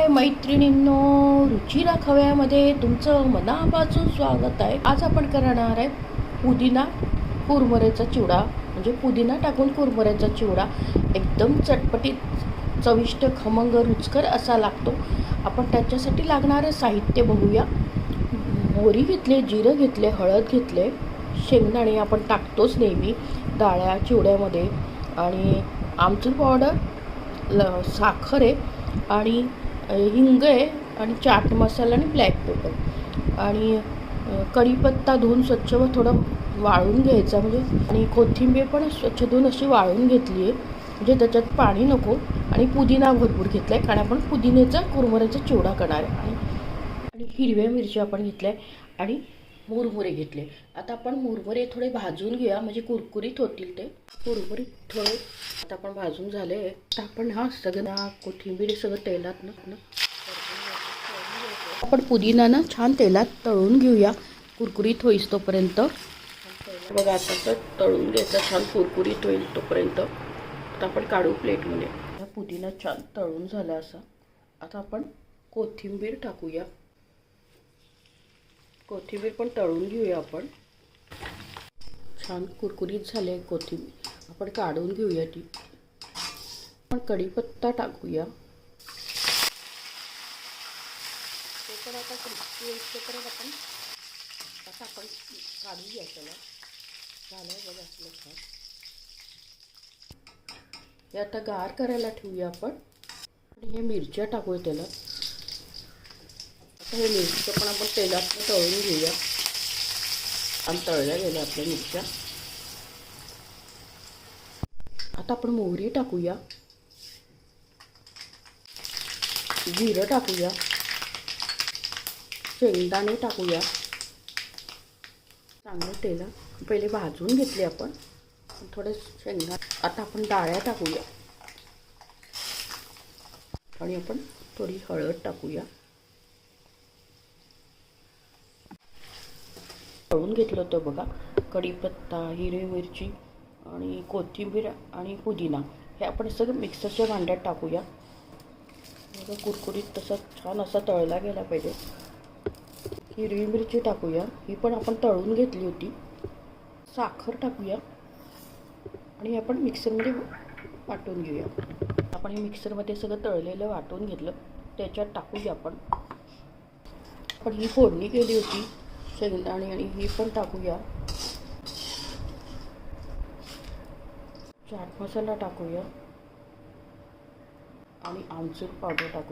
हाय मैत्रिणींनो, रुचिरा खव्यामध्ये तुमचं मनापासून स्वागत आहे. आज आपण करणार आहे पुदिना कुरमुऱ्याचा चिवडा, म्हणजे पुदिना टाकून कुरमुऱ्याचा चिवडा. एकदम चटपटीत, चविष्ट, खमंग, रुचकर असा लागतो. आपण त्याच्यासाठी लागणारे साहित्य बघूया. मोहरी घेतले, जिरं घेतले, हळद घेतले, शेंगदाणे आपण टाकतोच नेहमी डाळ्या चिवड्यामध्ये, आणि आमचूर पावडर, साखर आहे, आणि हिंग आहे, आणि चाट मसाला, आणि ब्लॅक पेपर, आणि कढीपत्ता धुवून स्वच्छ व थोडं वाळून घ्यायचा, म्हणजे, आणि कोथिंबीर पण स्वच्छ धुवून अशी वाळून घेतली आहे, म्हणजे त्याच्यात पाणी नको. आणि पुदिना भरपूर घेतला आहे, कारण आपण पुदिन्याचा कुरमुऱ्याचा चिवडा करणार आहे. आणि हिरव्या मिरच्या आपण घेतल्या, आणि मुरमुरे घेतले. आता आपण मुरमुरे थोडे भाजून घेऊया, म्हणजे कुरकुरीत होतील ते. कुरकुरीत थोडे आता आपण भाजून झाले. आता आपण सगळं कोथिंबीर सगळं तेलात आपण पुदिना छान तेलात तळून घेऊया, कुरकुरीत होईस तोपर्यंत. बघा, आता तळून घ्यायचं, छान कुरकुरीत होईल तोपर्यंत. आता आपण काढू प्लेटमध्ये. पुदिना छान तळून झाला असा. आता आपण कोथिंबीर टाकूया. कोथिंबीर पण तळून घेऊया आपण. छान कुरकुरीत झाले कोथिंबीर, आपण काढून घेऊया ती. आपण कढीपत्ता टाकूया. ते पण आता क्रिस्पी होईपर्यंत आपण काढूया त्याला. झालं बघा आपलं छान. हे आता गार करायला ठेवूया आपण. आणि हे मिरच्या टाकूया त्याला. आता हे मिरच्या पण आपण तेलात तळून घेऊया. आणि तळल्या गेल्या आपल्या मिरच्या. आता आपण मोहरी टाकूया, जिरं टाकूया, शेंगदाणे टाकूया. चांगले तेलात पहिले भाजून घेतले आपण, थोडे शेंगदाणे. आता आपण डाळ्या टाकूया, आणि आपण थोडी हळद टाकूया. तळून घेतलं होतं बघा. कढीपत्ता, हिरवी मिरची, आणि कोथिंबीर, आणि पुदिना, हे आपण सगळं मिक्सरच्या भांड्यात टाकूया. कुरकुरीत तसा छान असा तळला गेला पाहिजे. हिरवी मिरची टाकूया, ही पण आपण तळून घेतली होती. साखर टाकूया, आणि आपण मिक्सरमध्ये वाटून घेऊया. आपण हे मिक्सरमध्ये सगळं तळलेलं वाटून घेतलं, त्याच्यात टाकूया आपण. ही फोडणी केली होती शेंगदाणे, आणि ही पण टाकूया. चाट मसाला टाकूया, आणि आमचूर पावडर टाकूया.